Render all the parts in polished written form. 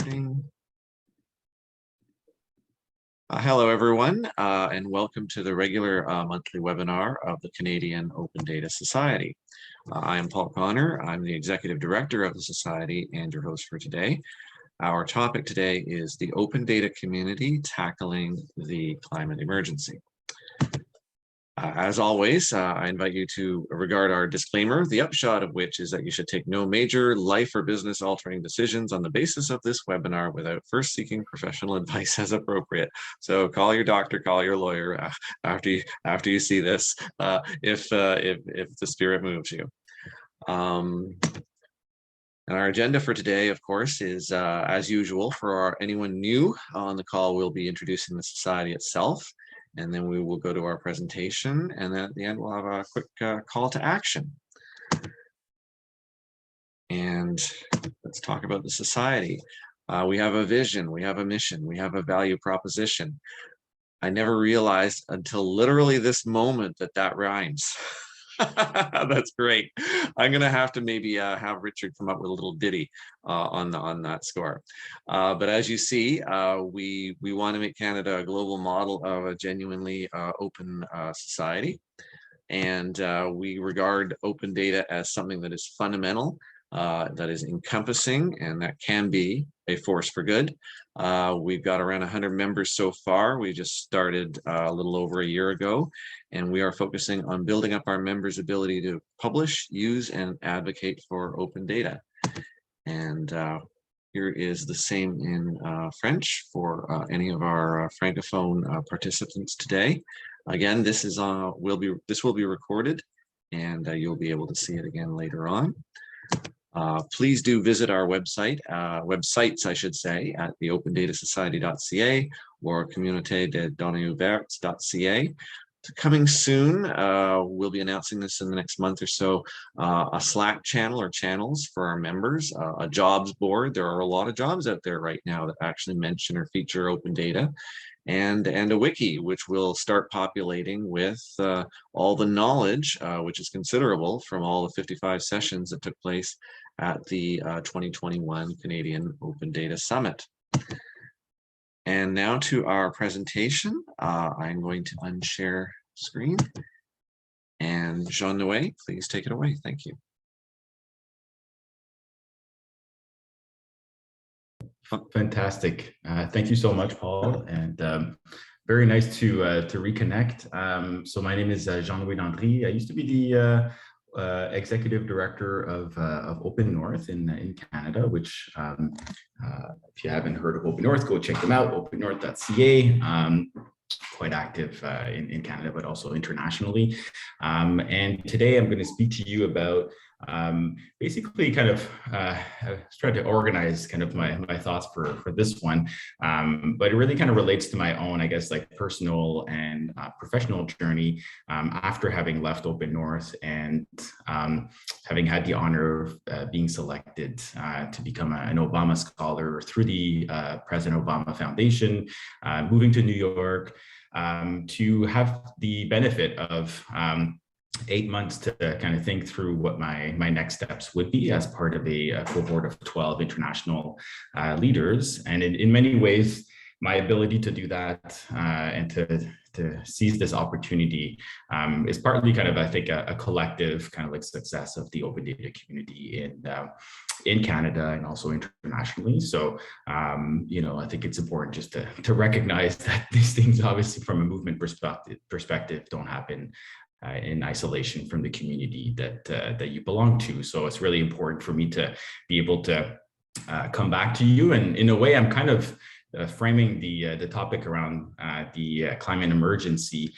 Recording. Hello, everyone, and welcome to the regular monthly webinar of the Canadian Open Data Society. I am Paul Connor. I'm the Executive Director of the Society and your host for today. Our topic today is the open data community tackling the climate emergency. As always, I invite you to regard our disclaimer, the upshot of which is that you should take no major life or business altering decisions on the basis of this webinar without first seeking professional advice as appropriate. So call your doctor, call your lawyer after you see this, if the spirit moves you. And our agenda for today, of course, is as usual for anyone new on the call, we'll be introducing the society itself. And then we will go to our presentation, and then at the end we'll have a quick call to action. And let's talk about the society. We have a vision, we have a mission, we have a value proposition. I never realized until literally this moment that rhymes. That's great. I'm gonna have to maybe have Richard come up with a little ditty on that score. But as you see, we want to make Canada a global model of a genuinely open society, and we regard open data as something that is fundamental, that is encompassing, and that can be a force for good. We've got around 100 members so far. We just started a little over a year ago, and we are focusing on building up our members' ability to publish, use, and advocate for open data. And here is the same in French for any of our Francophone participants today. Again, this will be recorded, and you'll be able to see it again later on. Please do visit our websites, I should say, at the opendatasociety.ca or communauté-des-données-ouvertes.ca. Coming soon, we'll be announcing this in the next month or so, a Slack channel or channels for our members, a jobs board. There are a lot of jobs out there right now that actually mention or feature open data, and a wiki, which will start populating with all the knowledge, which is considerable, from all the 55 sessions that took place at the 2021 Canadian Open Data Summit. And now to our presentation. I'm going to unshare screen. And Jean-Noé, please take it away. Thank you. Fantastic. Thank you so much, Paul. And very nice to reconnect. So my name is Jean-Noé Landry. I used to be the Executive Director of Open North in Canada, which if you haven't heard of Open North, go check them out, opennorth.ca. Quite active in Canada, but also internationally. And today I'm going to speak to you about basically kind of try to organize kind of my thoughts for this one, but it really kind of relates to my own, I guess, like personal and professional journey after having left Open North and having had the honor of being selected to become an Obama Scholar through the President Obama Foundation, moving to New York to have the benefit of 8 months to kind of think through what my next steps would be as part of a cohort of 12 international leaders. And in many ways, my ability to do that and to seize this opportunity is partly kind of, I think, a collective kind of like success of the open data community in Canada and also internationally. So, you know, I think it's important just to recognize that these things, obviously, from a movement perspective don't happen in isolation from the community that you belong to. So it's really important for me to be able to come back to you. And in a way, I'm kind of framing the topic around the climate emergency,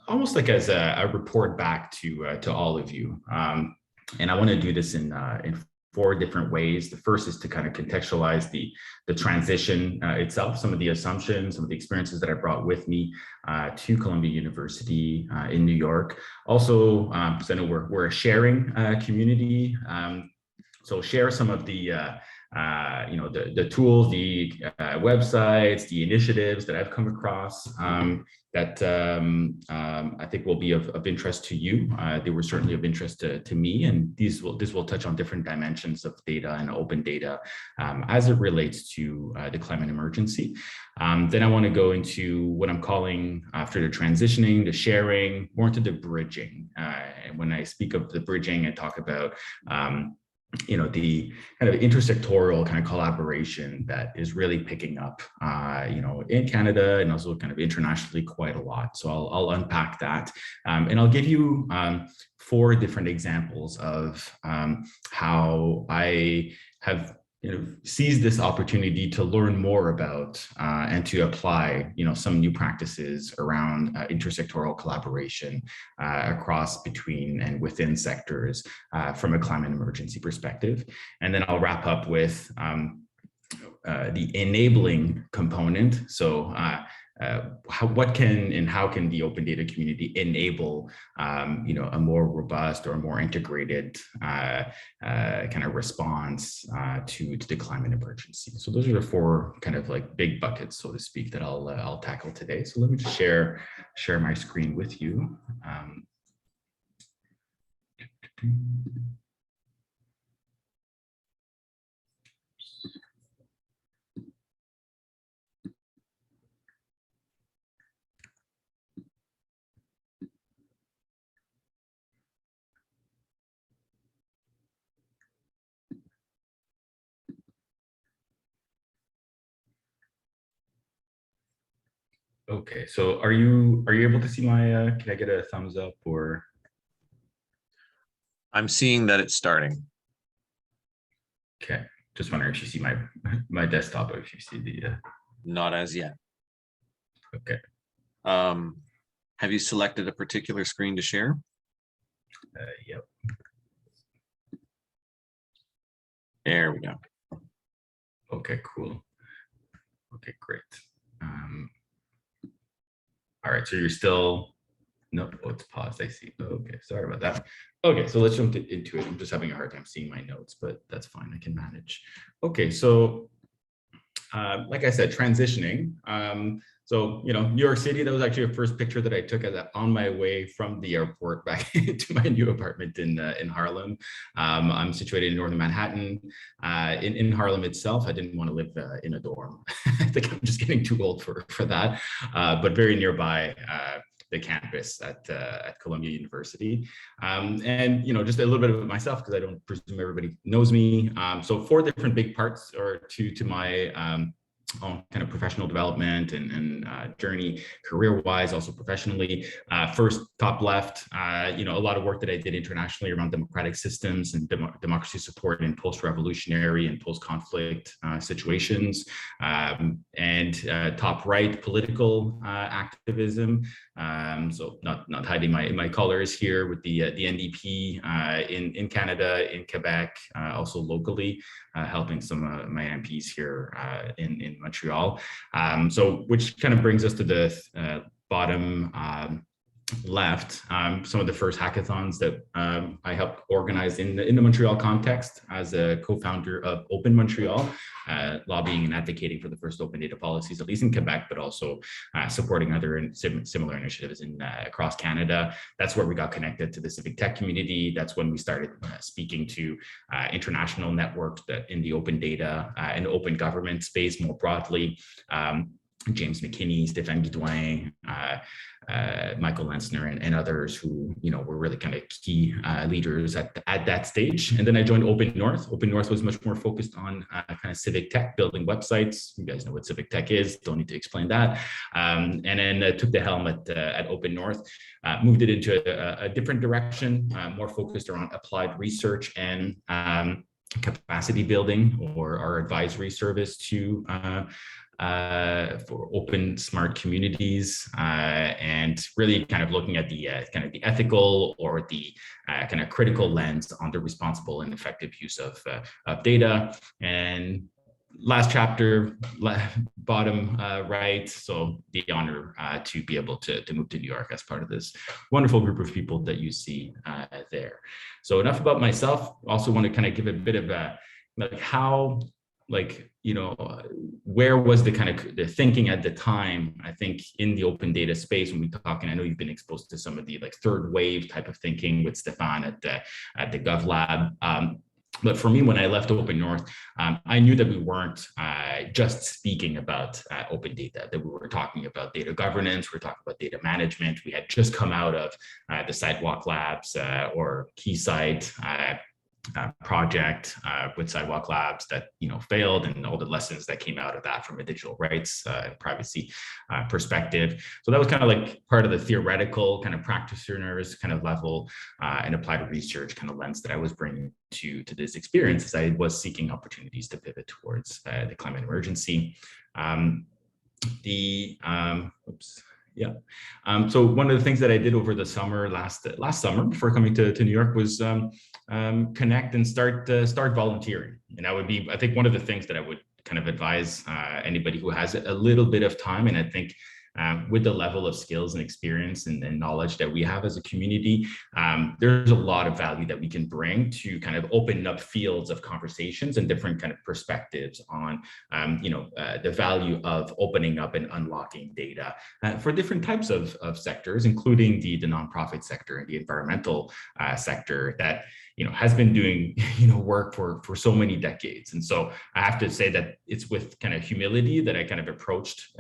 almost like as a report back to all of you. And I want to do this in 4 different ways. The first is to kind of contextualize the transition itself, some of the assumptions, some of the experiences that I brought with me to Columbia University in New York. Also, because I know we're a sharing community, so share some of the the tools, the websites, the initiatives that I've come across that I think will be of interest to you. They were certainly of interest to me, and this will touch on different dimensions of data and open data as it relates to the climate emergency. Then I want to go into what I'm calling, after the transitioning, the sharing, more into the bridging. And when I speak of the bridging, I talk about the kind of intersectoral kind of collaboration that is really picking up, in Canada and also kind of internationally quite a lot. So I'll unpack that, and I'll give you 4 different examples of how I have seized this opportunity to learn more about and to apply, some new practices around intersectoral collaboration across, between, and within sectors from a climate emergency perspective. And then I'll wrap up with the enabling component. So what can and how can the open data community enable a more robust or more integrated kind of response to the climate emergency. So those are the 4 kind of like big buckets, so to speak, that I'll tackle today. So let me just share my screen with you. Okay, so are you able to see my, can I get a thumbs up or? I'm seeing that it's starting. Okay, just wondering if you see my desktop or if you see the. Not as yet. Okay. Have you selected a particular screen to share? Yep. There we go. Okay, cool. Okay, great. All right, so you're still, nope, oh, it's paused, I see. Okay, sorry about that. Okay, so let's jump into it. I'm just having a hard time seeing my notes, but that's fine, I can manage. Okay, so like I said, transitioning. So, New York City, that was actually the first picture that I took on my way from the airport back to my new apartment in Harlem. I'm situated in northern Manhattan. In Harlem itself, I didn't want to live in a dorm. I think I'm just getting too old for that, but very nearby the campus at Columbia University. And, just a little bit about myself, because I don't presume everybody knows me. So 4 different big parts or to my own kind of professional development and journey career-wise, also professionally. First, top left, a lot of work that I did internationally around democratic systems and democracy support in post-revolutionary and post-conflict situations. And top right, political activism. So not hiding my colors here with the NDP in Canada, in Quebec, also locally, helping some of my MPs here in Montreal. So which kind of brings us to the bottom left, some of the first hackathons that I helped organize in the Montreal context as a co-founder of Open Montreal, lobbying and advocating for the first open data policies, at least in Quebec, but also supporting other similar initiatives across Canada. That's where we got connected to the civic tech community. That's when we started speaking to international networks that in the open data and open government space more broadly. James McKinney, Stéphane Guidouin, Michael Lensner, and others who were really kind of key leaders at that stage. And then I joined Open North. Open North was much more focused on kind of civic tech, building websites. You guys know what civic tech is, don't need to explain that. And then took the helm at Open North, moved it into a different direction, more focused around applied research and capacity building, or our advisory service to for open smart communities, and really kind of looking at the kind of the ethical or the kind of critical lens on the responsible and effective use of data. And last chapter, bottom right, so the honor to be able to move to New York as part of this wonderful group of people that you see there. So enough about myself. Also want to kind of give a bit of like how like, where was the kind of the thinking at the time? I think in the open data space, when we talk, and I know you've been exposed to some of the like third wave type of thinking with Stefan at the Gov Lab. But for me, when I left Open North, I knew that we weren't just speaking about open data, that we were talking about data governance, we were talking about data management. We had just come out of the Sidewalk Labs or Keysight project with Sidewalk Labs that failed, and all the lessons that came out of that from a digital rights and privacy perspective. So that was kind of like part of the theoretical kind of practitioners kind of level and applied research kind of lens that I was bringing to this experience as I was seeking opportunities to pivot towards the climate emergency. So one of the things that I did over the summer last summer before coming to New York was connect and start volunteering. And that would be, I think, one of the things that I would kind of advise anybody who has a little bit of time. And I think with the level of skills and experience and knowledge that we have as a community, there's a lot of value that we can bring to kind of open up fields of conversations and different kind of perspectives on, the value of opening up and unlocking data for different types of sectors, including the nonprofit sector and the environmental sector that has been doing work for so many decades. And so I have to say that it's with kind of humility that I kind of approached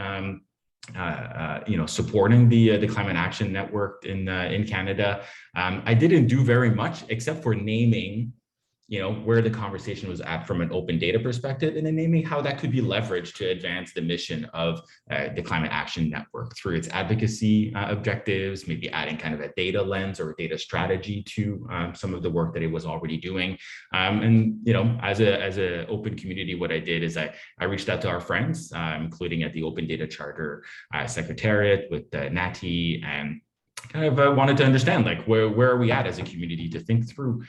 supporting the Climate Action Network in Canada. I didn't do very much except for naming, where the conversation was at from an open data perspective, and then naming how that could be leveraged to advance the mission of the Climate Action Network through its advocacy objectives, maybe adding kind of a data lens or a data strategy to some of the work that it was already doing. And as a open community, what I did is I reached out to our friends, including at the Open Data Charter Secretariat with Natty, and kind of wanted to understand, like, where are we at as a community to think through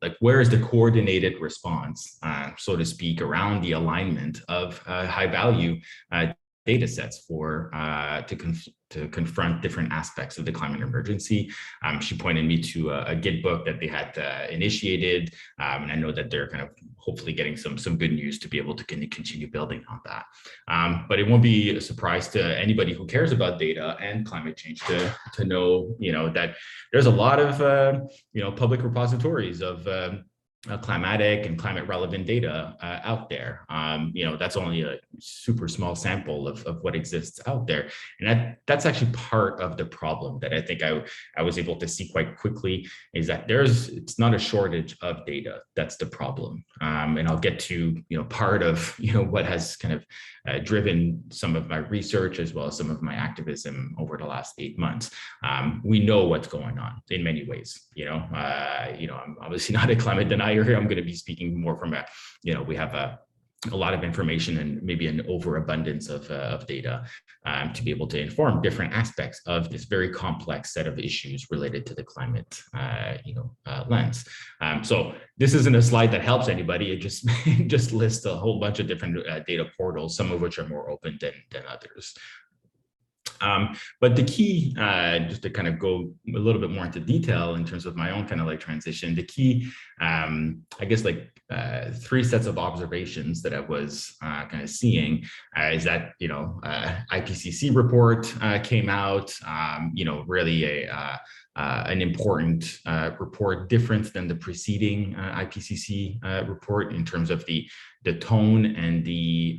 like, where is the coordinated response, so to speak, around the alignment of high value data sets for to confront different aspects of the climate emergency. She pointed me to a Git book that they had initiated, and I know that they're kind of hopefully getting some good news to be able to continue building on that. But it won't be a surprise to anybody who cares about data and climate change to know, that there's a lot of public repositories of climatic and climate relevant data out there. That's only a super small sample of what exists out there. And that's actually part of the problem that I think I was able to see quite quickly, is that it's not a shortage of data. That's the problem. And I'll get to, part of, what has kind of driven some of my research as well as some of my activism over the last 8 months. We know what's going on in many ways. I'm obviously not a climate denier here. I'm going to be speaking more from we have a lot of information and maybe an overabundance of data to be able to inform different aspects of this very complex set of issues related to the climate lens. So this isn't a slide that helps anybody. It just lists a whole bunch of different data portals, some of which are more open than others. But the key, just to kind of go a little bit more into detail in terms of my own kind of like transition, the key, I guess, like 3 sets of observations that I was kind of seeing is that, IPCC report came out, really an important report, different than the preceding IPCC report in terms of the tone and the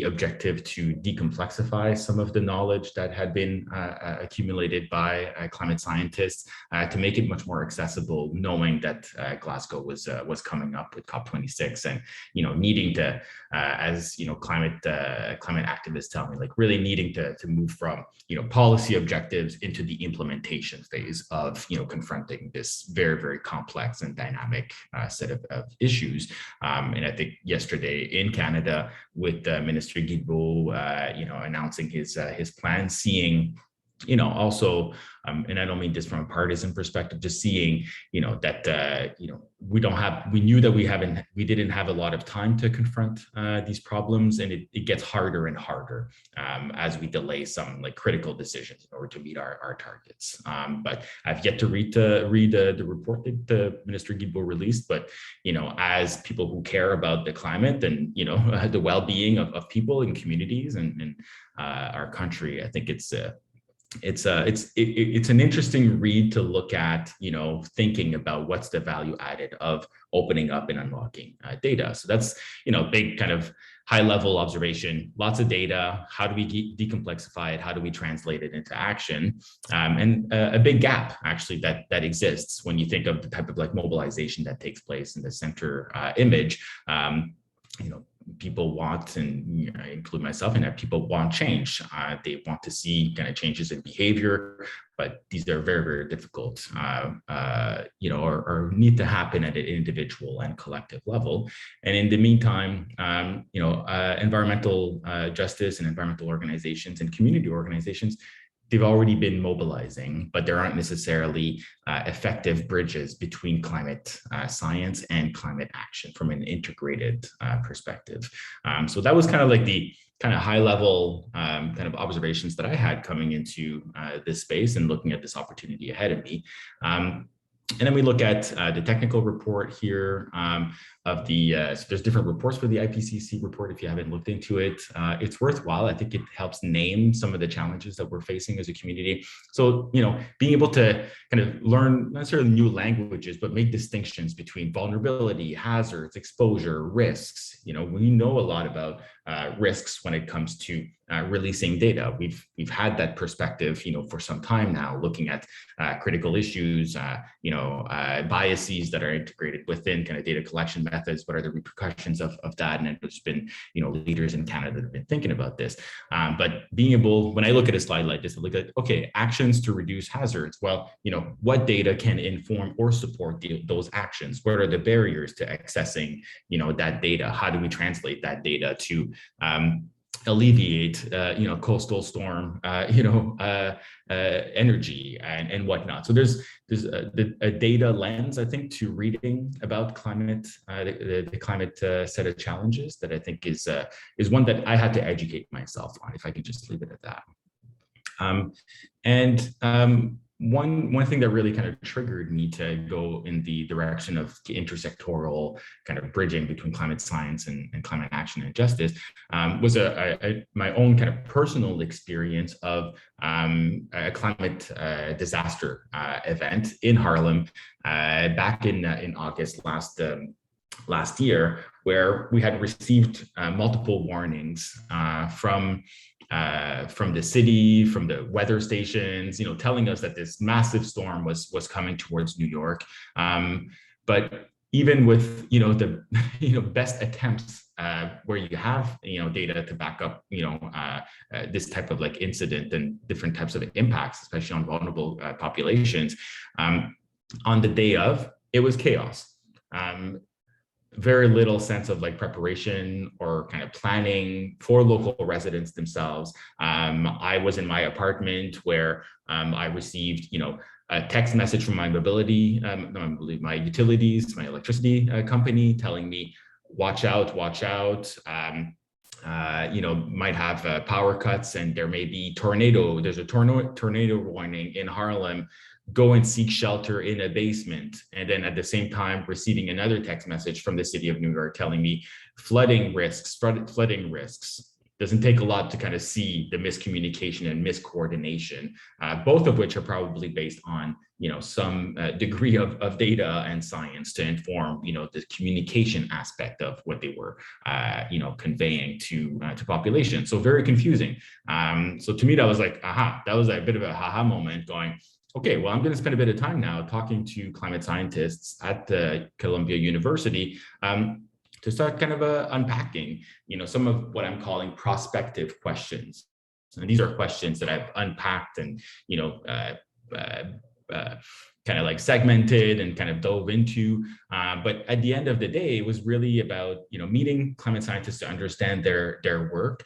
objective to decomplexify some of the knowledge that had been accumulated by climate scientists to make it much more accessible, knowing that Glasgow was coming up with COP26, and needing to, as climate activists tell me, like really needing to move from policy objectives into the implementation phase of confronting this very, very complex and dynamic set of issues. And I think yesterday in Canada, with Minister Guilbeault, announcing his plan, seeing also, and I don't mean this from a partisan perspective, just seeing, that, we knew that we didn't have a lot of time to confront these problems, and it gets harder and harder as we delay some like critical decisions in order to meet our targets. But I've yet to read the report that the Minister Guilbeault released, but, as people who care about the climate and, the well-being of people and communities and our country, I think it's an interesting read to look at, thinking about what's the value added of opening up and unlocking data. So that's, big kind of high level observation, lots of data. How do we decomplexify it? How do we translate it into action? And a big gap actually that exists when you think of the type of like mobilization that takes place in the center image. People want, and I include myself in that, people want change. They want to see kind of changes in behavior, but these are very, very difficult, or need to happen at an individual and collective level. And in the meantime, environmental justice and environmental organizations and community organizations, they've already been mobilizing, but there aren't necessarily effective bridges between climate science and climate action from an integrated perspective. So that was kind of like the kind of high level kind of observations that I had coming into this space and looking at this opportunity ahead of me. And then we look at the technical report here of the, so there's different reports for the IPCC report. If you haven't looked into it, it's worthwhile. I think it helps name some of the challenges that we're facing as a community. So, being able to kind of learn, not necessarily new languages, but make distinctions between vulnerability, hazards, exposure, risks. We know a lot about risks when it comes to releasing data. We've had that perspective, for some time now, looking at critical issues, biases that are integrated within kind of data collection methods. What are the repercussions of that? And there's been, leaders in Canada that have been thinking about this. But being able, when I look at a slide like this, I look at, okay, actions to reduce hazards. Well, what data can inform or support those actions? What are the barriers to accessing, that data? How do we translate that data to alleviate, coastal storm, energy and whatnot. So there's a data lens, I think, to reading about climate, the climate set of challenges that I think is one that I had to educate myself on, if I could just leave it at that. One thing that really kind of triggered me to go in the direction of intersectoral kind of bridging between climate science and climate action and justice was my own kind of personal experience of a climate disaster event in Harlem back in August last year, where we had received multiple warnings from the city, from the weather stations, telling us that this massive storm was coming towards New York. But even with, the best attempts where you have, data to back up, this type of like incident and different types of impacts, especially on vulnerable populations, on the day of, it was chaos. Very little sense of like preparation or kind of planning for local residents themselves. I was in my apartment where I received, a text message from my mobility, my utilities, my electricity company telling me, watch out, might have power cuts and there may be there's a tornado warning in Harlem. Go and seek shelter in a basement. And then at the same time, receiving another text message from the city of New York telling me flooding risks. Doesn't take a lot to kind of see the miscommunication and miscoordination, both of which are probably based on, some degree of data and science to inform, the communication aspect of what they were, conveying to population. So very confusing. So to me, that was like, that was a bit of a aha moment going, okay, well, I'm going to spend a bit of time now talking to climate scientists at Columbia University to start kind of unpacking, some of what I'm calling prospective questions. And these are questions that I've unpacked and, kind of like segmented and kind of dove into. But at the end of the day, it was really about, meeting climate scientists to understand their work.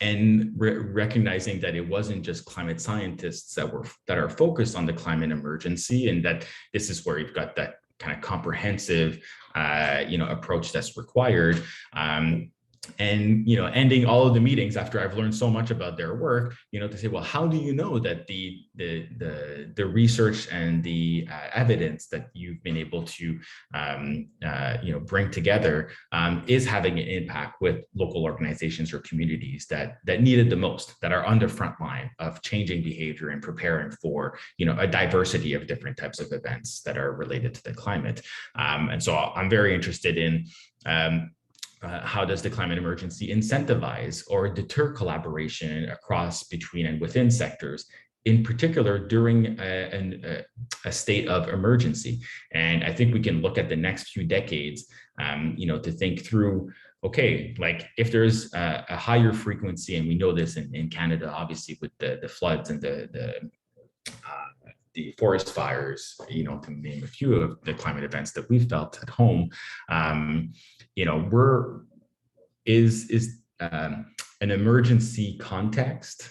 and recognizing that it wasn't just climate scientists that are focused on the climate emergency, and that this is where you've got that kind of comprehensive approach that's required. And ending all of the meetings after I've learned so much about their work, to say, well, how do you know that the research and the evidence that you've been able to bring together is having an impact with local organizations or communities that need it the most, that are on the front line of changing behavior and preparing for a diversity of different types of events that are related to the climate. And so I'm very interested in how does the climate emergency incentivize or deter collaboration across, between, and within sectors, in particular during a state of emergency? And I think we can look at the next few decades, to think through, okay, like if there's a higher frequency, and we know this in Canada, obviously with the floods and the forest fires, to name a few of the climate events that we've felt at home, an emergency context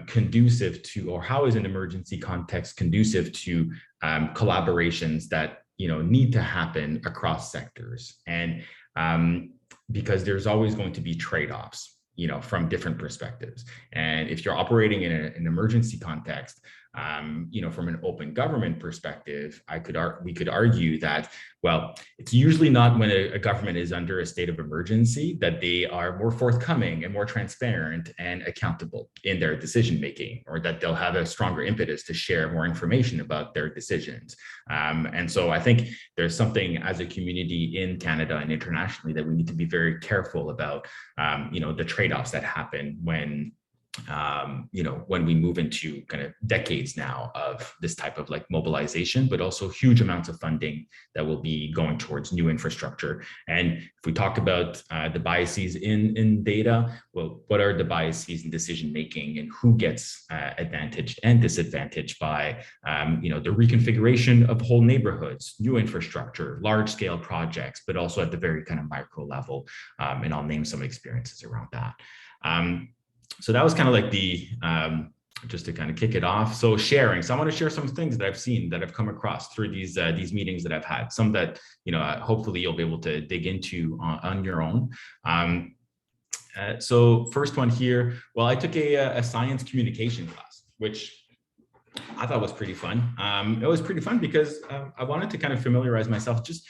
conducive to, or how is an emergency context conducive to collaborations that need to happen across sectors? And because there's always going to be trade-offs, from different perspectives. And if you're operating in an emergency context, from an open government perspective, we could argue that, well, it's usually not when a government is under a state of emergency that they are more forthcoming and more transparent and accountable in their decision making, or that they'll have a stronger impetus to share more information about their decisions. And so I think there's something as a community in Canada and internationally that we need to be very careful about, the trade-offs that happen when we move into kind of decades now of this type of like mobilization, but also huge amounts of funding that will be going towards new infrastructure. And if we talk about the biases in data, well, what are the biases in decision making, and who gets advantaged and disadvantaged by the reconfiguration of whole neighborhoods, new infrastructure, large scale projects, but also at the very kind of micro level. And I'll name some experiences around that. So that was kind of like the, just to kind of kick it off. So sharing. So I want to share some things that I've seen, that I've come across through these meetings that I've had. Some that, hopefully you'll be able to dig into on your own. So first one here, well, I took a science communication class, which I thought was pretty fun. It was pretty fun because I wanted to kind of familiarize myself, just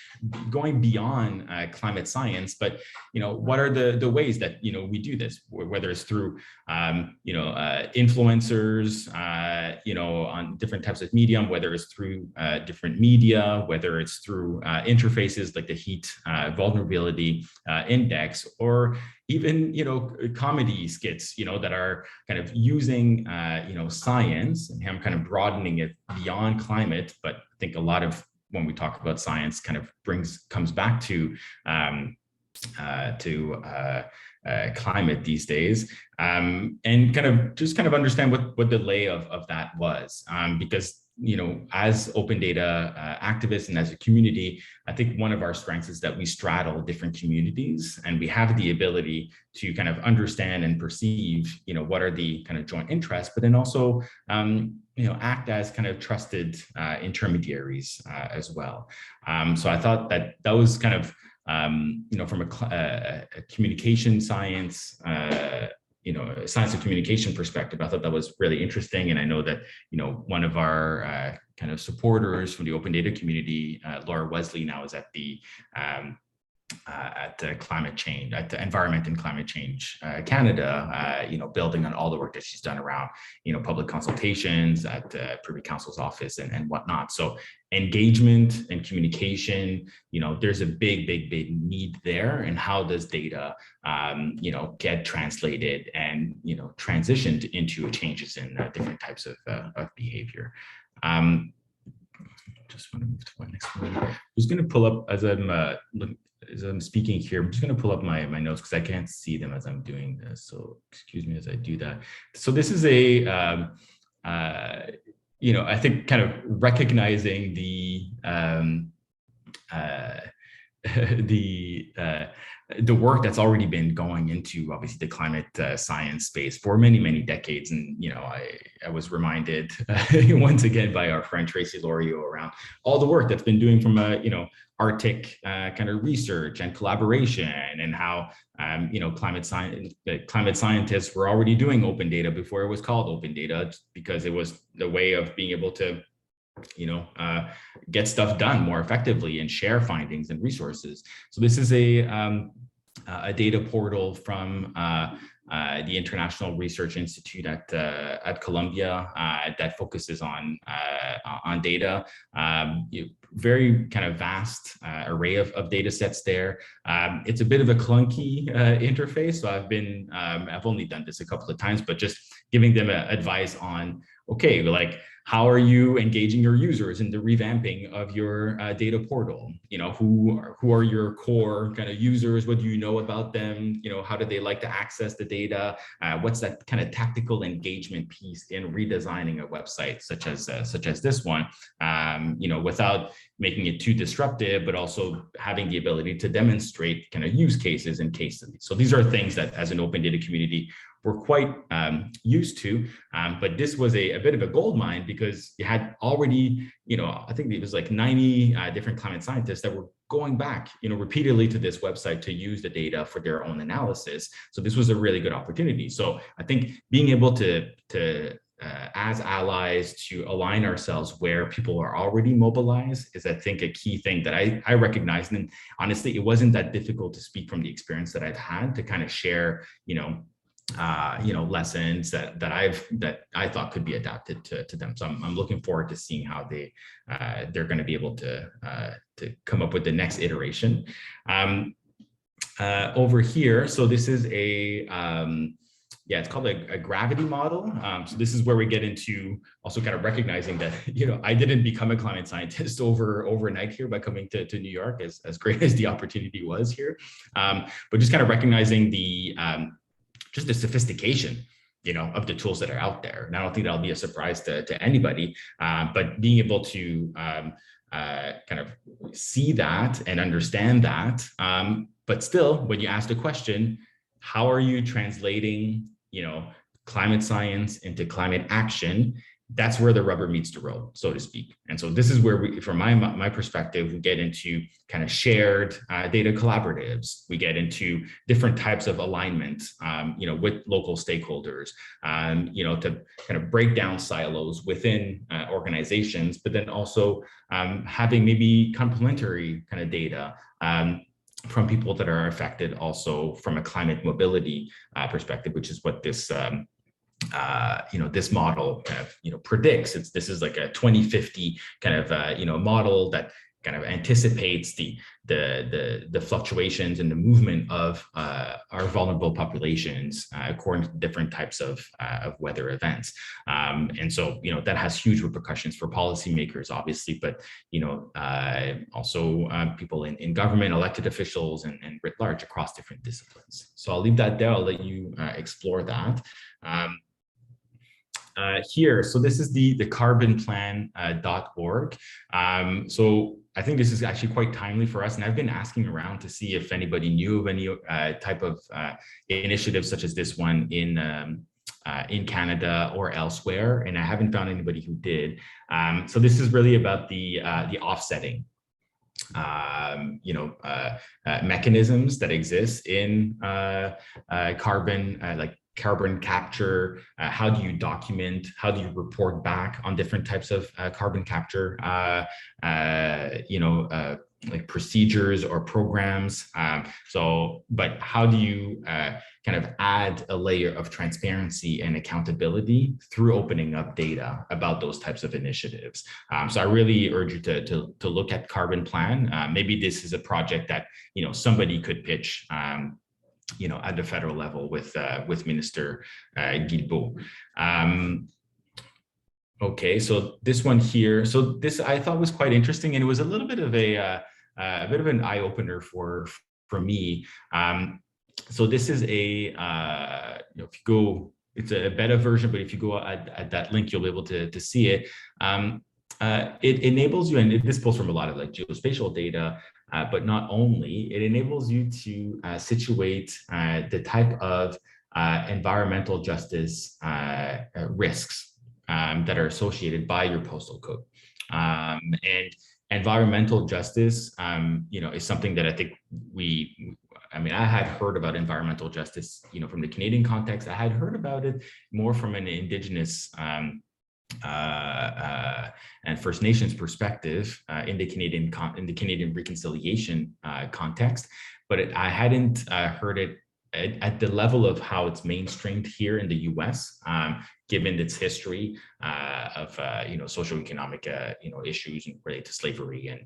going beyond climate science, but what are the ways that we do this, whether it's through influencers, on different types of medium, whether it's through different media, whether it's through interfaces like the heat vulnerability index, or even comedy skits that are kind of using science, and I'm kind of broadening it beyond climate, but I think a lot of when we talk about science kind of comes back to climate these days, and kind of understand what the lay of that was, because as open data activists and as a community, I think one of our strengths is that we straddle different communities, and we have the ability to kind of understand and perceive, what are the kind of joint interests, but then also, act as kind of trusted intermediaries as well. So I thought that was kind of, from a communication science, science of communication perspective, I thought that was really interesting. And I know that, one of our kind of supporters from the open data community, Laura Wesley, now is at the climate change, at the Environment and Climate Change Canada, building on all the work that she's done around, public consultations at the Privy Council's office and whatnot. So engagement and communication, there's a big need there. And how does data, get translated and, transitioned into changes in different types of behavior. Just want to move to my next one. I'm just going to pull up as I'm speaking here. I'm just going to pull up my notes because I can't see them as I'm doing this. So excuse me as I do that. So this is I think kind of recognizing the the work that's already been going into obviously the climate science space for many, many decades. And, I was reminded once again by our friend Tracy Lorio around all the work that's been doing from Arctic kind of research and collaboration, and how climate scientists were already doing open data before it was called open data, because it was the way of being able to get stuff done more effectively and share findings and resources. So this is a data portal from the International Research Institute at Columbia that focuses on data. Very kind of vast array of data sets there. It's a bit of a clunky interface, so I've only done this a couple of times, but just giving them advice on, okay, like, how are you engaging your users in the revamping of your data portal? Who are your core kind of users? What do you know about them? How do they like to access the data? What's that kind of tactical engagement piece in redesigning a website such as this one? Without making it too disruptive, but also having the ability to demonstrate kind of use cases and case studies. So these are things that, as an open data community, we're quite used to, but this was a bit of a gold mine, because you had already, I think it was like 90 different climate scientists that were going back, repeatedly to this website to use the data for their own analysis. So this was a really good opportunity. So I think being able to as allies, to align ourselves where people are already mobilized is, I think, a key thing that I recognize. And honestly, it wasn't that difficult to speak from the experience that I've had to kind of share, lessons that I thought could be adapted to them. So I'm looking forward to seeing how they're going to be able to come up with the next iteration. Over here, so this is it's called a gravity model. So this is where we get into also kind of recognizing that, I didn't become a climate scientist overnight here by coming to New York, as great as the opportunity was here. But just kind of recognizing just the sophistication, of the tools that are out there. And I don't think that'll be a surprise to anybody, but being able to kind of see that and understand that. But still, when you ask the question, how are you translating, climate science into climate action? That's where the rubber meets the road, so to speak. And so this is where we, from my perspective, we get into kind of shared data collaboratives. We get into different types of alignment, with local stakeholders, to kind of break down silos within organizations, but then also having maybe complementary kind of data from people that are affected also from a climate mobility perspective, which is what this this model kind of, predicts. This is like a 2050 kind of, model that kind of anticipates the fluctuations in the movement of our vulnerable populations according to different types of weather events. And so, that has huge repercussions for policymakers, obviously, but, also people in government, elected officials, and writ large across different disciplines. So I'll leave that there. I'll let you explore that. Here, so this is the carbonplan.org. So I think this is actually quite timely for us, and I've been asking around to see if anybody knew of any type of initiatives such as this one in Canada or elsewhere, and I haven't found anybody who did. So this is really about the offsetting mechanisms that exist in carbon, like carbon capture. How do you document? How do you report back on different types of carbon capture? Like procedures or programs. But how do you kind of add a layer of transparency and accountability through opening up data about those types of initiatives? So I really urge you to look at Carbon Plan. Maybe this is a project that somebody could pitch at the federal level with Minister Guilbeault. Okay, so this one here. So this I thought was quite interesting, and it was a little bit of an eye opener for me. So this is if you go, it's a beta version, but if you go at that link, you'll be able to see it. it enables you, and this pulls from a lot of like geospatial data, but not only, it enables you to situate the type of environmental justice risks that are associated by your postal code. And environmental justice, is something that I think I had heard about environmental justice, from the Canadian context. I had heard about it more from an Indigenous and First Nations perspective in the Canadian reconciliation context, but I hadn't heard it at the level of how it's mainstreamed here in the U.S., given its history of socioeconomic issues related to slavery and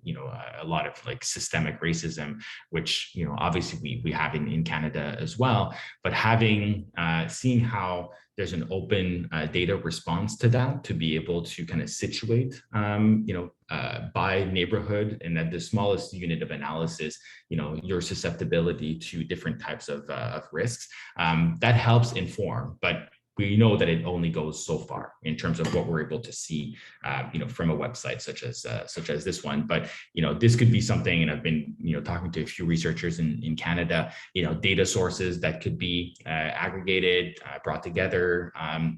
a lot of like systemic racism, which obviously we have in Canada as well. But seeing how there's an open data response to that, to be able to kind of situate by neighborhood and at the smallest unit of analysis, your susceptibility to different types of risks, that helps inform. But we know that it only goes so far in terms of what we're able to see, from a website such as this one. But this could be something, and I've been talking to a few researchers in Canada, data sources that could be aggregated, brought together,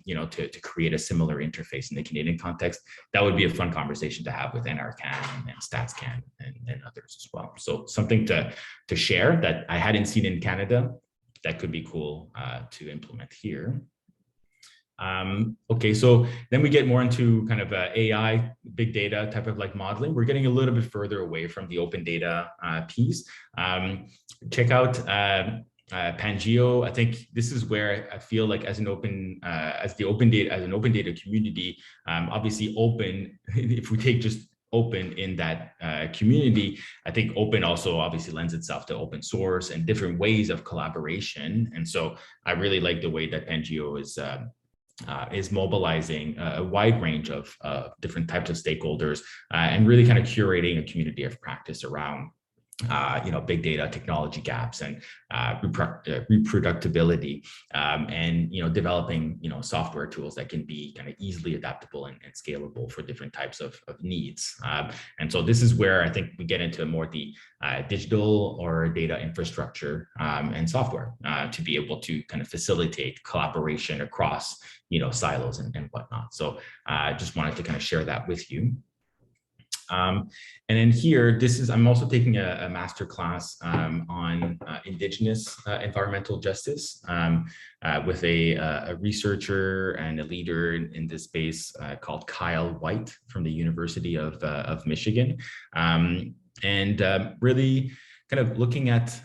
to create a similar interface in the Canadian context. That would be a fun conversation to have with NRCan and StatsCan and others as well. So something to share that I hadn't seen in Canada that could be cool to implement here. Okay, so then we get more into kind of AI, big data type of like modeling. We're getting a little bit further away from the open data piece. Check out Pangeo. I think this is where I feel like as an open data community, obviously open, if we take just open in that community, I think open also obviously lends itself to open source and different ways of collaboration. And so I really like the way that Pangeo is mobilizing a wide range of different types of stakeholders and really kind of curating a community of practice around big data technology gaps and reproducibility, and developing software tools that can be kind of easily adaptable and scalable for different types of needs. And so this is where I think we get into more the digital or data infrastructure and software to be able to kind of facilitate collaboration across silos and whatnot. So I just wanted to kind of share that with you. And then here, I'm also taking a master class on Indigenous environmental justice with a researcher and a leader in this space called Kyle White from the University of Michigan. Really kind of looking at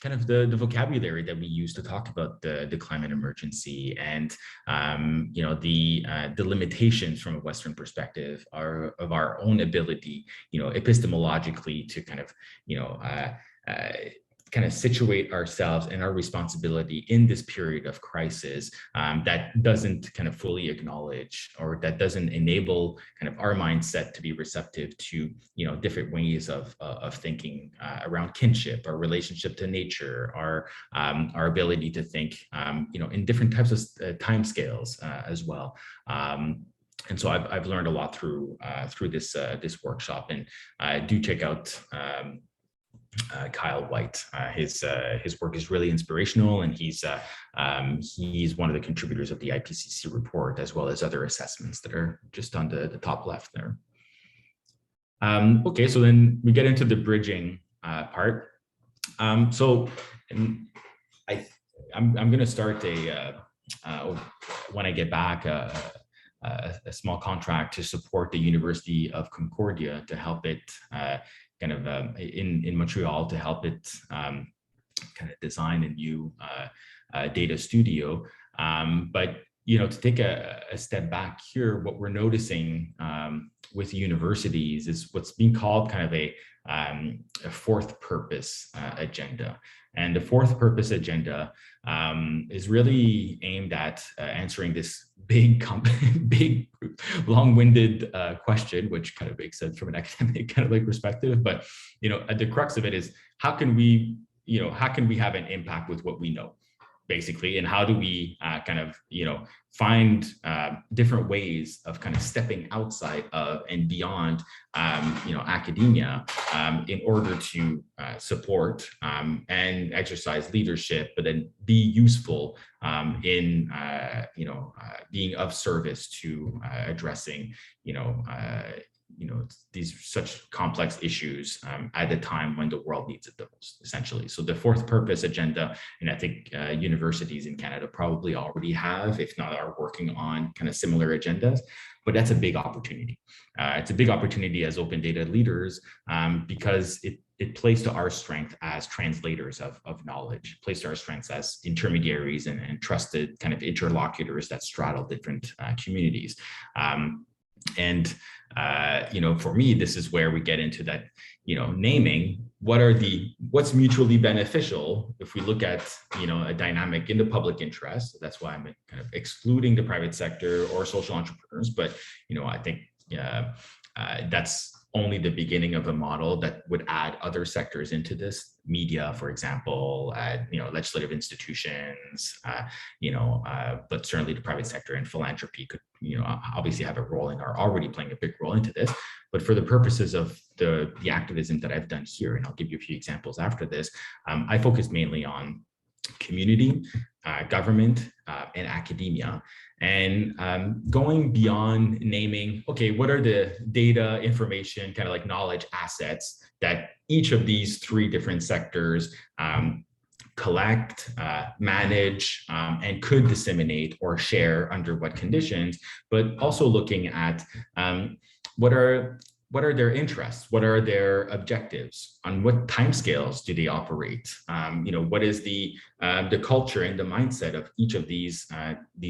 kind of the vocabulary that we use to talk about the climate emergency and the limitations from a Western perspective of our own ability, epistemologically to kind of situate ourselves and our responsibility in this period of crisis that doesn't kind of fully acknowledge, or that doesn't enable kind of our mindset to be receptive to different ways of thinking around kinship, our relationship to nature, our ability to think in different types of timescales as well. And so I've learned a lot through this workshop, and do check out Kyle White. His work is really inspirational, and he's one of the contributors of the IPCC report, as well as other assessments that are just on the top left there. Okay, so then we get into the bridging part. So I'm going to start when I get back a small contract to support the University of Concordia to help it in Montreal, to help it kind of design a new data studio. But to take a step back here, what we're noticing with universities is what's being called kind of a fourth purpose agenda. And the fourth purpose agenda is really aimed at answering this big, long-winded question, which kind of makes sense from an academic kind of like perspective. But at the crux of it is, how can we have an impact with what we know? basically, and how do we kind of, find different ways of kind of stepping outside of and beyond, academia, in order to support and exercise leadership, but then be useful in, being of service to addressing, these such complex issues at a time when the world needs it the most, essentially. So the fourth purpose agenda, and I think universities in Canada probably already have, if not are working on kind of similar agendas, but that's a big opportunity. It's a big opportunity as open data leaders because it plays to our strength as translators of knowledge, plays to our strengths as intermediaries and trusted kind of interlocutors that straddle different communities. For me, this is where we get into that, naming what's mutually beneficial. If we look at, a dynamic in the public interest, that's why I'm kind of excluding the private sector or social entrepreneurs. But, I think that's only the beginning of a model that would add other sectors into this, media, for example, legislative institutions, but certainly the private sector and philanthropy could, obviously have a role and are already playing a big role into this. But for the purposes of the activism that I've done here, and I'll give you a few examples after this, I focus mainly on community, government, and academia. And going beyond naming, okay, what are the data, information, kind of like knowledge assets that each of these three different sectors collect, manage, and could disseminate or share under what conditions, but also looking at what are their interests? What are their objectives? On what timescales do they operate? What is the culture and the mindset of each of these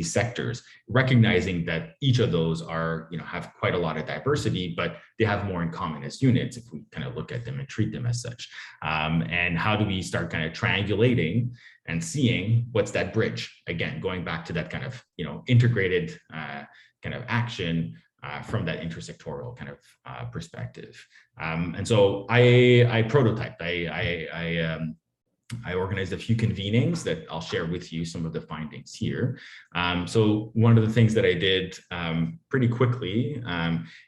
sectors? Recognizing that each of those are, have quite a lot of diversity, but they have more in common as units if we kind of look at them and treat them as such. And how do we start kind of triangulating and seeing what's that bridge? Again, going back to that kind of, integrated kind of action. From that intersectoral kind of perspective. And so I prototyped, I organized a few convenings that I'll share with you some of the findings here. So one of the things that I did pretty quickly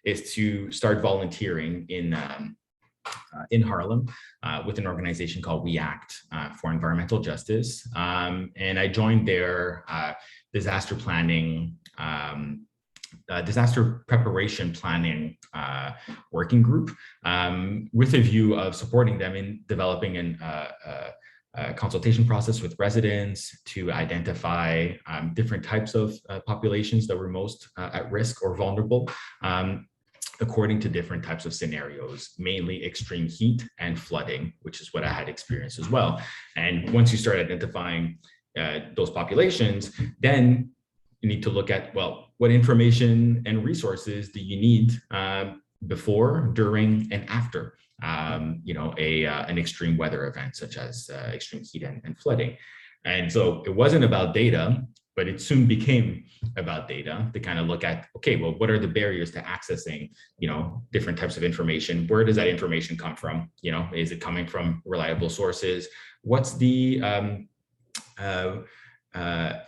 is to start volunteering in Harlem with an organization called We Act for Environmental Justice. And I joined their disaster planning disaster preparation planning working group with a view of supporting them in developing a consultation process with residents to identify different types of populations that were most at risk or vulnerable according to different types of scenarios, mainly extreme heat and flooding, which is what I had experienced as well. And once you start identifying those populations, then you need to look at, well, what information and resources do you need before, during, and after, an extreme weather event such as extreme heat and flooding. And so it wasn't about data, but it soon became about data to kind of look at, okay, well, what are the barriers to accessing, different types of information? Where does that information come from? Is it coming from reliable sources? What's the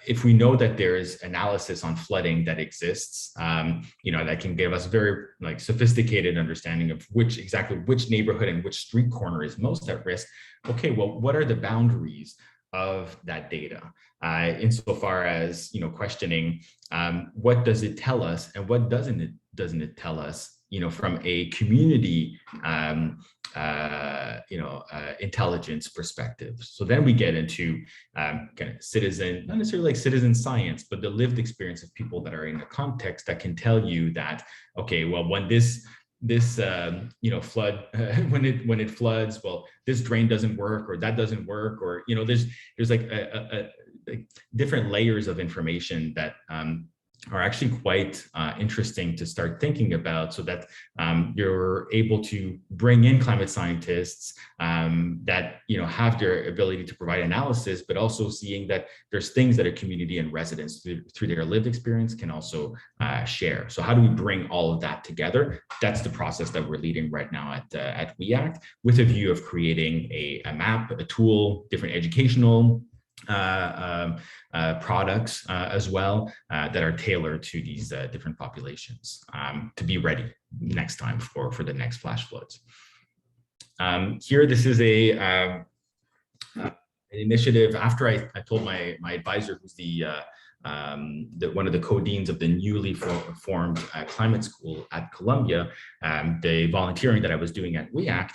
if we know that there is analysis on flooding that exists, that can give us very sophisticated understanding of exactly which neighborhood and which street corner is most at risk. Okay, well, what are the boundaries of that data? Insofar as questioning what does it tell us and what doesn't it tell us? From a community intelligence perspective. So then we get into kind of citizen, not necessarily like citizen science, but the lived experience of people that are in a context that can tell you that, okay, well, when this flood, when it floods, well, this drain doesn't work, or that doesn't work, or, there's like different layers of information that are actually quite interesting to start thinking about, so that you're able to bring in climate scientists that have their ability to provide analysis, but also seeing that there's things that a community and residents through their lived experience can also share. So how do we bring all of that together? That's the process that we're leading right now at We Act, with a view of creating a map, a tool, different educational products as well that are tailored to these different populations to be ready next time for the next flash floods. Here, this is an initiative after I told my advisor, who's one of the co-deans of the newly formed climate school at Columbia, the volunteering that I was doing at WEACT,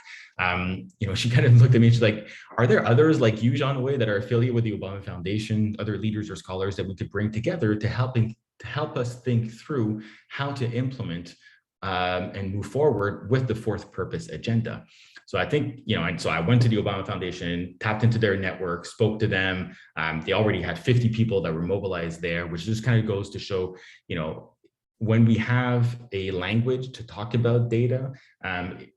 she kind of looked at me and she's like, are there others like you, Jean-Noé, that are affiliated with the Obama Foundation, other leaders or scholars that we could bring together to help us think through how to implement and move forward with the fourth purpose agenda? So I think, and so I went to the Obama Foundation, tapped into their network, spoke to them. They already had 50 people that were mobilized there, which just kind of goes to show, when we have a language to talk about data,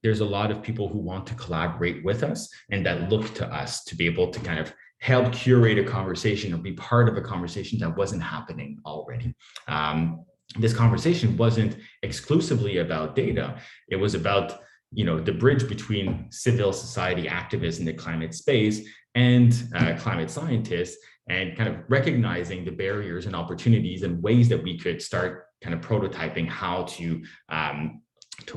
there's a lot of people who want to collaborate with us and that look to us to be able to kind of help curate a conversation or be part of a conversation that wasn't happening already. This conversation wasn't exclusively about data. It was about the bridge between civil society activists in the climate space and climate scientists, and kind of recognizing the barriers and opportunities and ways that we could start kind of prototyping how to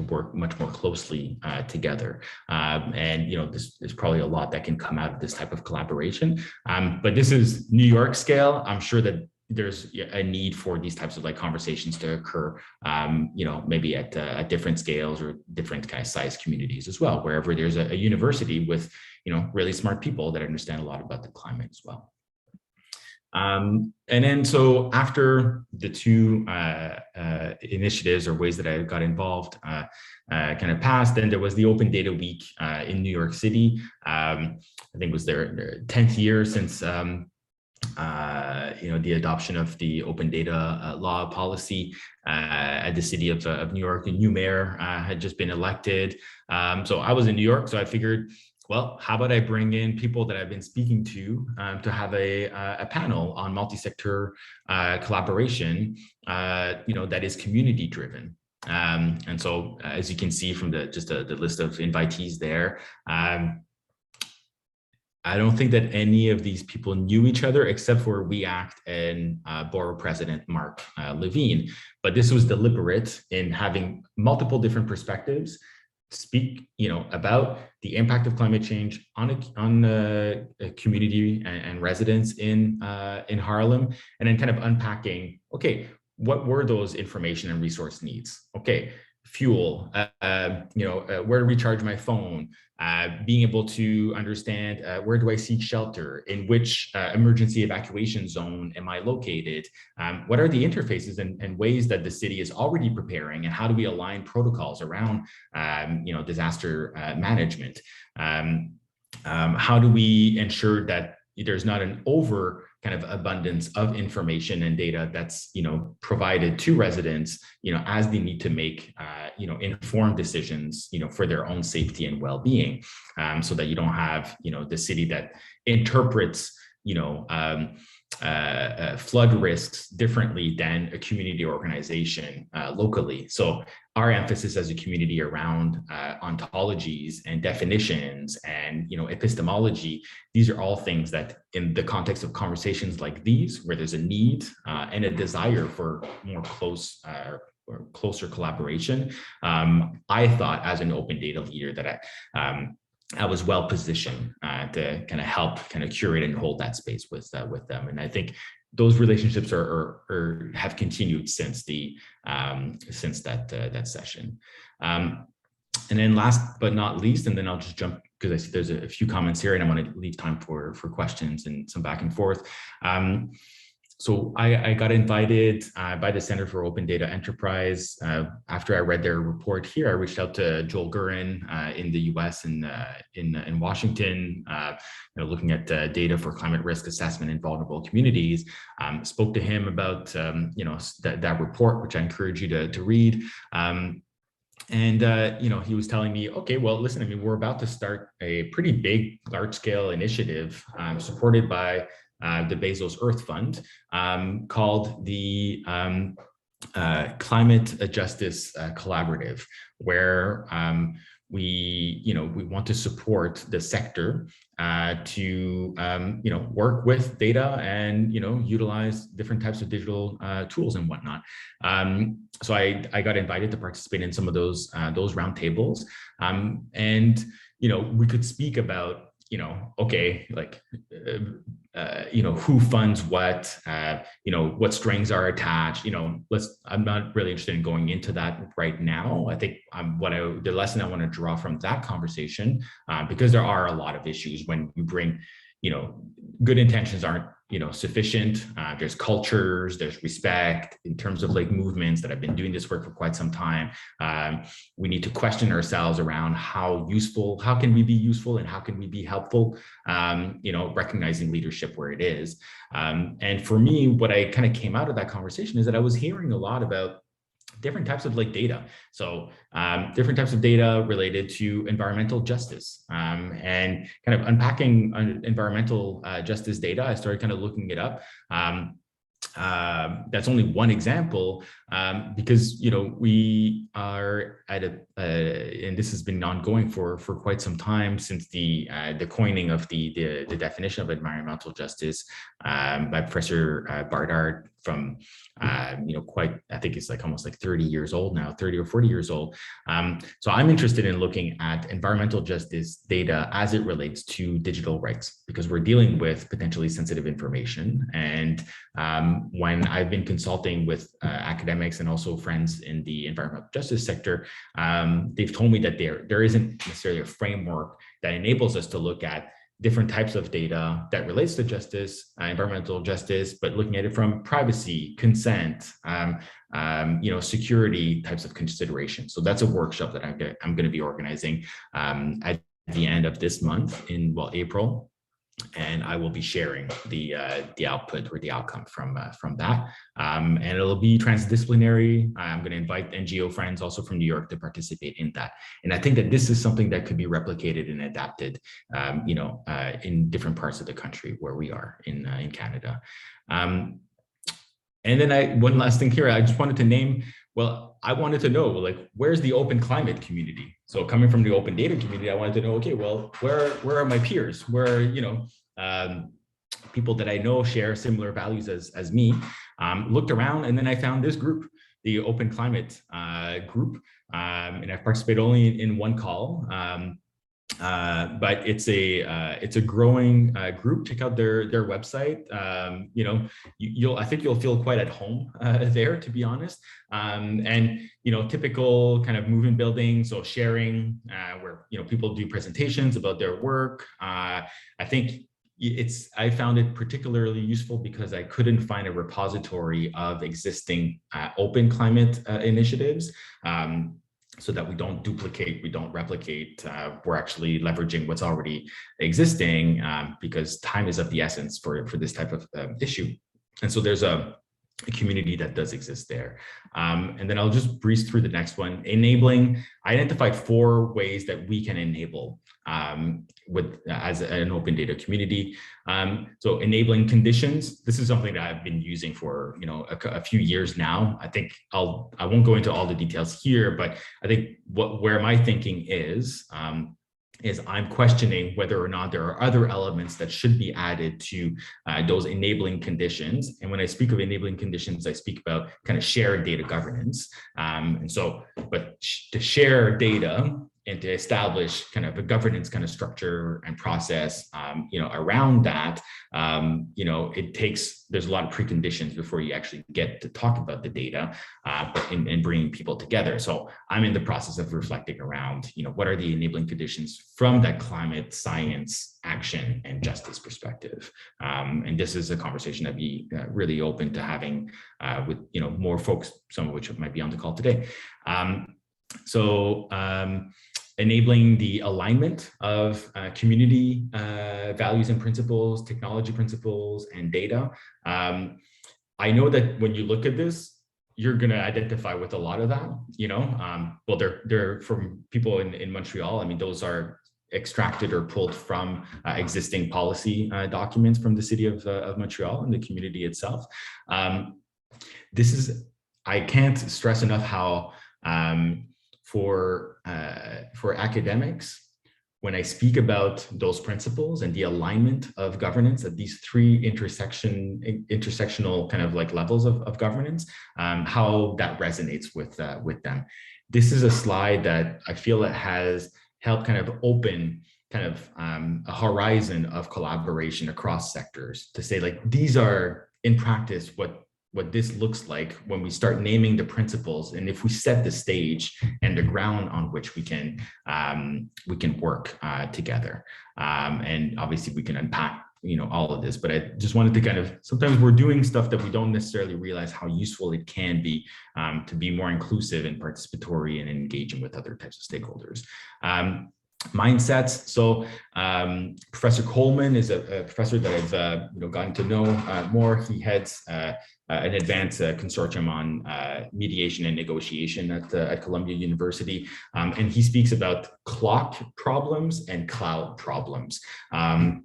work much more closely together. And there's probably a lot that can come out of this type of collaboration. But this is New York scale. I'm sure that there's a need for these types of conversations to occur, maybe at different scales or different kind of size communities as well, wherever there's a university with, really smart people that understand a lot about the climate as well. And then, so after the two initiatives or ways that I got involved kind of passed, then there was the Open Data Week in New York City. I think it was their 10th year since the adoption of the open data law policy at the city of New York. A new mayor had just been elected. So I was in New York, so I figured, well, how about I bring in people that I've been speaking to have a panel on multi-sector collaboration, that is community driven. And so as you can see from the list of invitees there, I don't think that any of these people knew each other except for WEACT and Borough President Mark Levine. But this was deliberate in having multiple different perspectives speak, about the impact of climate change on a community and residents in Harlem, and then kind of unpacking, okay, what were those information and resource needs? Okay, fuel, where to recharge my phone, being able to understand where do I seek shelter, in which emergency evacuation zone am I located, what are the interfaces and ways that the city is already preparing, and how do we align protocols around disaster management? How do we ensure that there's not an over kind of abundance of information and data that's provided to residents as they need to make informed decisions for their own safety and well-being, so that you don't have the city that interprets flood risks differently than a community organization locally. So our emphasis as a community around ontologies and definitions and epistemology, these are all things that in the context of conversations like these, where there's a need and a desire for more or closer collaboration, I thought as an open data leader that I was well positioned to kind of help kind of curate and hold that space with them. And I think those relationships are have continued since that session. And then last but not least, and then I'll just jump because I see there's a few comments here and I want to leave time for questions and some back and forth. So I got invited by the Center for Open Data Enterprise. After I read their report here, I reached out to Joel Gurin in the US and in Washington, looking at data for climate risk assessment in vulnerable communities. Spoke to him about that report, which I encourage you to read. And he was telling me, okay, well, listen, I mean, we're about to start a pretty big, large-scale initiative supported by the Bezos Earth Fund, called the Climate Justice Collaborative, where we want to support the sector to work with data and utilize different types of digital tools and whatnot. So I got invited to participate in some of those roundtables, and we could speak about okay, like who funds what, what strings are attached. I'm not really interested in going into that right now. I think the lesson I want to draw from that conversation, because there are a lot of issues when you bring, good intentions aren't sufficient. There's cultures, there's respect in terms of like movements that have been doing this work for quite some time. We need to question ourselves around how can we be useful and how can we be helpful, recognizing leadership where it is. And for me, what I kind of came out of that conversation is that I was hearing a lot about different types of like data. So different types of data related to environmental justice, and kind of unpacking environmental justice data. I started kind of looking it up. That's only one example, because we are at and this has been ongoing for quite some time, since the coining of the definition of environmental justice by Professor Bardard from I think it's like almost like 30 years old now, 30 or 40 years old. So I'm interested in looking at environmental justice data as it relates to digital rights, because we're dealing with potentially sensitive information. And when I've been consulting with academics and also friends in the environmental justice sector, they've told me that there isn't necessarily a framework that enables us to look at different types of data that relates to justice, environmental justice, but looking at it from privacy, consent, security types of considerations. So that's a workshop that I'm going to be organizing at the end of this month in April. And I will be sharing the output or the outcome from that. And it'll be transdisciplinary. I'm going to invite NGO friends also from New York to participate in that. And I think that this is something that could be replicated and adapted, in different parts of the country where we are in Canada. And then one last thing here, I just wanted to name, I wanted to know, like, where's the open climate community? So coming from the open data community, I wanted to know, okay, well, where are my peers? Where are, people that I know share similar values as me? Looked around, and then I found this group, the Open Climate group, and I've participated only in one call. But it's a growing group. Check out their website. I think you'll feel quite at home there, to be honest. And typical kind of movement building, so sharing, where people do presentations about their work. I think I found it particularly useful because I couldn't find a repository of existing open climate initiatives. So that we don't duplicate, we don't replicate, we're actually leveraging what's already existing, because time is of the essence for this type of issue. And so there's a community that does exist there. And then I'll just breeze through the next one. Enabling, I identified 4 ways that we can enable as an open data community. So enabling conditions, this is something that I've been using for a few years now. I think I won't go into all the details here, but I think where my thinking is I'm questioning whether or not there are other elements that should be added to those enabling conditions. And when I speak of enabling conditions, I speak about kind of shared data governance. To share data and to establish kind of a governance kind of structure and process, around that, there's a lot of preconditions before you actually get to talk about the data and bringing people together. So I'm in the process of reflecting around, what are the enabling conditions from that climate science, action, and justice perspective. And this is a conversation I'd be really open to having with, more folks, some of which might be on the call today. Enabling the alignment of community values and principles, technology principles, and data. I know that when you look at this, you're going to identify with a lot of that, they're from people in Montreal. I mean, those are extracted or pulled from existing policy documents from the city of Montreal and the community itself. I can't stress enough how for academics, when I speak about those principles and the alignment of governance at these three intersectional kind of like levels of governance, how that resonates with them. This is a slide that I feel that has helped kind of open kind of a horizon of collaboration across sectors to say, like, these are in practice what this looks like when we start naming the principles, and if we set the stage and the ground on which we can work together. And obviously we can unpack, you know, all of this, but I just wanted to kind of, sometimes we're doing stuff that we don't necessarily realize how useful it can be to be more inclusive and participatory and engaging with other types of stakeholders. Mindsets. So Professor Coleman is a professor that I've gotten to know more. He heads an advanced consortium on mediation and negotiation at Columbia University, and he speaks about clock problems and cloud problems. And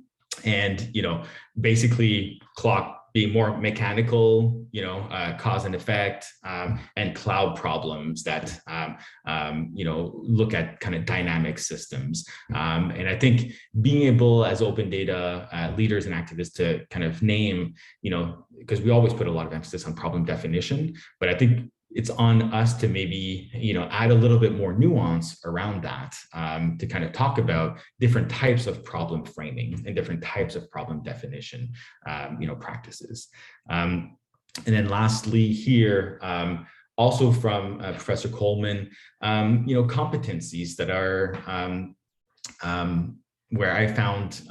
basically clock being more mechanical, cause and effect, and cloud problems that, look at kind of dynamic systems. And I think being able as open data leaders and activists to kind of name, because we always put a lot of emphasis on problem definition, but I think it's on us to maybe, add a little bit more nuance around that, to kind of talk about different types of problem framing and different types of problem definition, practices. And then lastly here, also from Professor Coleman, competencies that are, where I found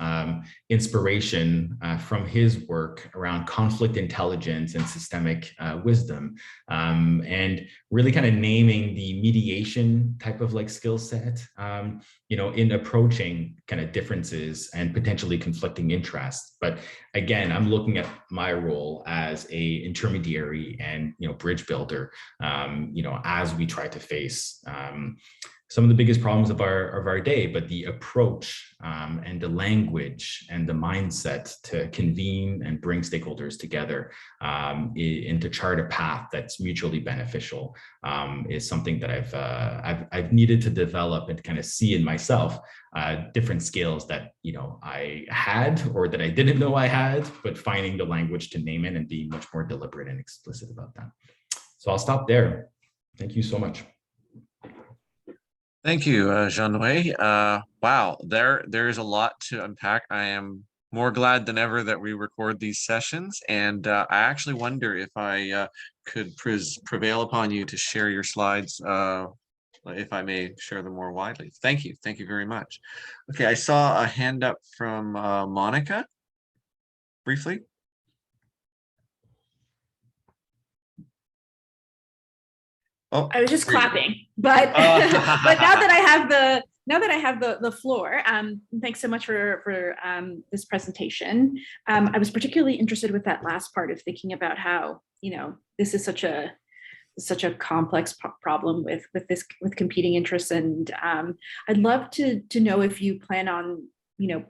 inspiration from his work around conflict intelligence and systemic wisdom, and really kind of naming the mediation type of like skill set, in approaching kind of differences and potentially conflicting interests. But again, I'm looking at my role as a intermediary and bridge builder, as we try to face some of the biggest problems of our day, but the approach and the language and the mindset to convene and bring stakeholders together and to chart a path that's mutually beneficial is something that I've needed to develop and kind of see in myself different skills that I had or that I didn't know I had, but finding the language to name it and being much more deliberate and explicit about that. So I'll stop there. Thank you so much. Thank you, Jean-Noé. Wow, there's a lot to unpack. I am more glad than ever that we record these sessions, and I actually wonder if I could prevail upon you to share your slides, if I may share them more widely. Thank you very much. Okay, I saw a hand up from Monica, briefly. Oh, I was just clapping, but but now that I have the floor, thanks so much for this presentation. I was particularly interested with that last part of thinking about how this is such a complex problem with competing interests, and I'd love to know if you plan on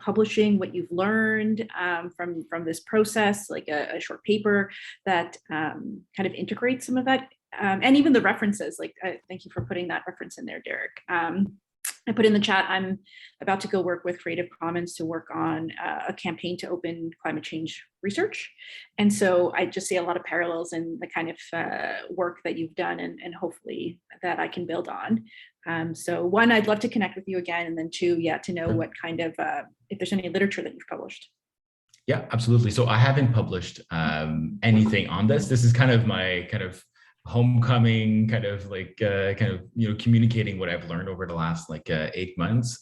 publishing what you've learned from this process, like a short paper that kind of integrates some of that. And even the references, like, thank you for putting that reference in there, Derek. I put in the chat, I'm about to go work with Creative Commons to work on a campaign to open climate change research. And so I just see a lot of parallels in the kind of work that you've done, and hopefully that I can build on. So one, I'd love to connect with you again. And then two, to know what kind of, if there's any literature that you've published. Yeah, absolutely. So I haven't published anything on this. This is kind of my homecoming, communicating what I've learned over the last 8 months.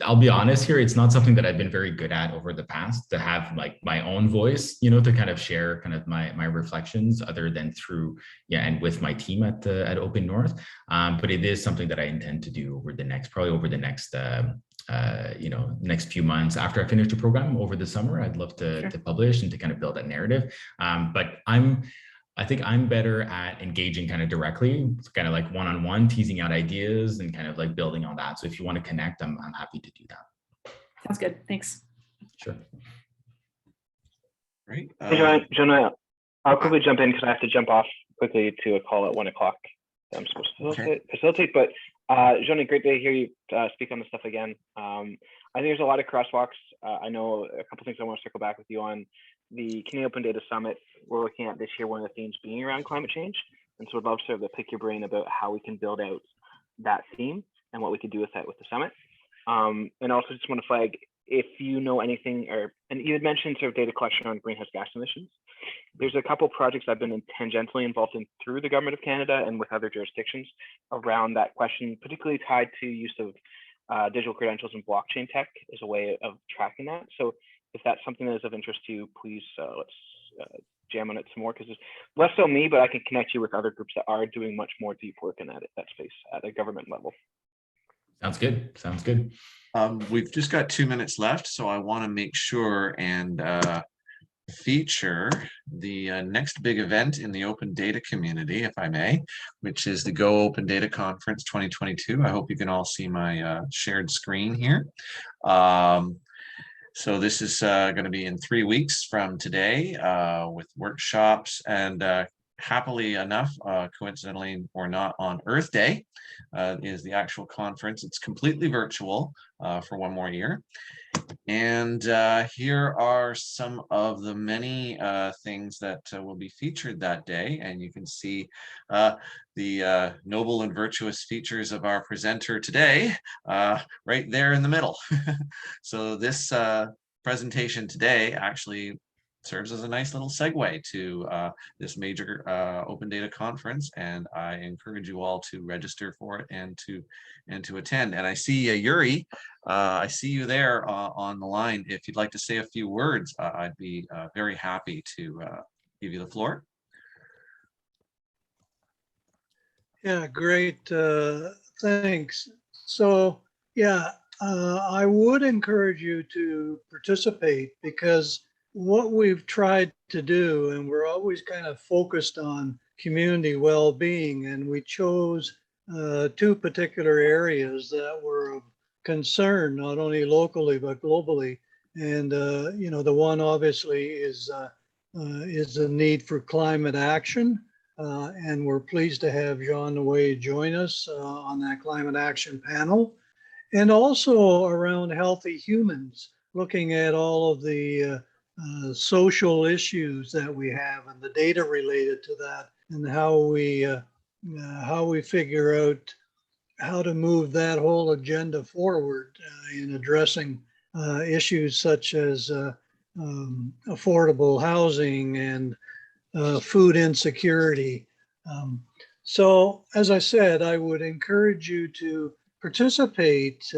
I'll be honest here, it's not something that I've been very good at over the past, to have my own voice, to kind of share kind of my reflections, other than through and with my team at Open North. But it is something that I intend to do over the next next few months after I finish the program over the summer. I'd love to publish and to kind of build that narrative. But I think I'm better at engaging kind of directly, kind of like one-on-one, teasing out ideas and kind of like building on that. So if you want to connect, I'm happy to do that. Sounds good. Thanks. Sure. Great. Hey, Jean-Noé, I'll quickly jump in because I have to jump off quickly to a call at 1 o'clock. that I'm supposed to Okay. facilitate. But Jean-Noé, great to hear you speak on this stuff again. I think there's a lot of crosswalks. I know a couple things I want to circle back with you on. The Canadian Open Data Summit, we're looking at this year, one of the themes being around climate change. And so I'd love sort of to pick your brain about how we can build out that theme and what we could do with that with the summit. And also just want to flag, if you know anything, and you had mentioned sort of data collection on greenhouse gas emissions. There's a couple projects I've been tangentially involved in through the government of Canada and with other jurisdictions around that question, particularly tied to use of digital credentials and blockchain tech as a way of tracking that. So if that's something that is of interest to you, please let's jam on it some more, because it's less so me, but I can connect you with other groups that are doing much more deep work in that space at a government level. Sounds good. Sounds good. We've just got 2 minutes left, so I want to make sure and feature the next big event in the open data community, if I may, which is the Go Open Data Conference 2022. I hope you can all see my shared screen here. So this is going to be in 3 weeks from today with workshops, and happily enough, coincidentally or not, on Earth Day is the actual conference. It's completely virtual for 1 more year. And here are some of the many things that will be featured that day. And you can see the noble and virtuous features of our presenter today right there in the middle. So this presentation today actually serves as a nice little segue to this major open data conference, and I encourage you all to register for it and to attend. And I see Yuri, I see you there on the line. If you'd like to say a few words, I'd be very happy to give you the floor. Yeah, great. Thanks. So yeah, I would encourage you to participate, because what we've tried to do, and we're always kind of focused on community well-being, and we chose 2 particular areas that were of concern, not only locally but globally. And you know, the one obviously is the need for climate action. And we're pleased to have Jean-Noé join us on that climate action panel. And also around healthy humans, looking at all of the social issues that we have and the data related to that, and how we figure out how to move that whole agenda forward in addressing issues such as affordable housing and food insecurity. So as I said, I would encourage you to participate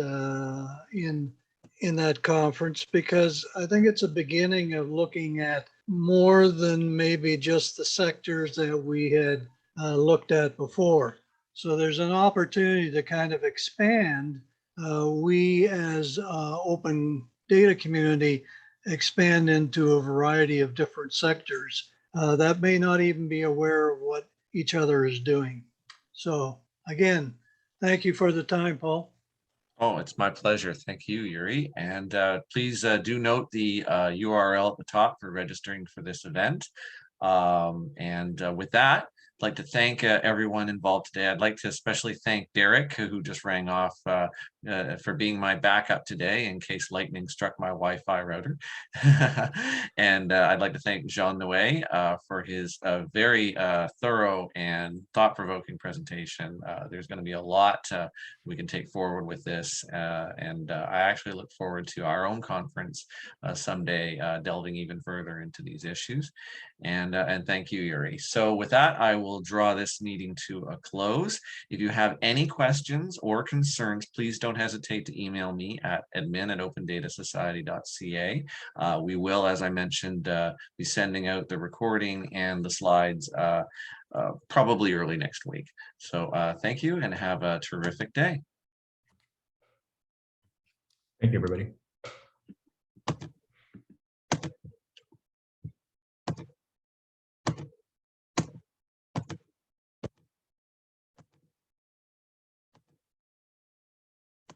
in that conference, because I think it's a beginning of looking at more than maybe just the sectors that we had looked at before. So there's an opportunity to kind of expand. We as open data community expand into a variety of different sectors that may not even be aware of what each other is doing. So again, thank you for the time, Paul. Oh, it's my pleasure. Thank you, Yuri. And please do note the URL at the top for registering for this event. With that, I'd like to thank everyone involved today. I'd like to especially thank Derek, who just rang off, for being my backup today in case lightning struck my Wi-Fi router. And I'd like to thank Jean-Noé for his very thorough and thought-provoking presentation. There's going to be a lot we can take forward with this, and I actually look forward to our own conference someday, delving even further into these issues. And thank you, Yuri. So with that, I will draw this meeting to a close. If you have any questions or concerns, please don't hesitate to email me at admin@opendatasociety.ca. We will, as I mentioned, be sending out the recording and the slides probably early next week. So thank you and have a terrific day. Thank you, everybody.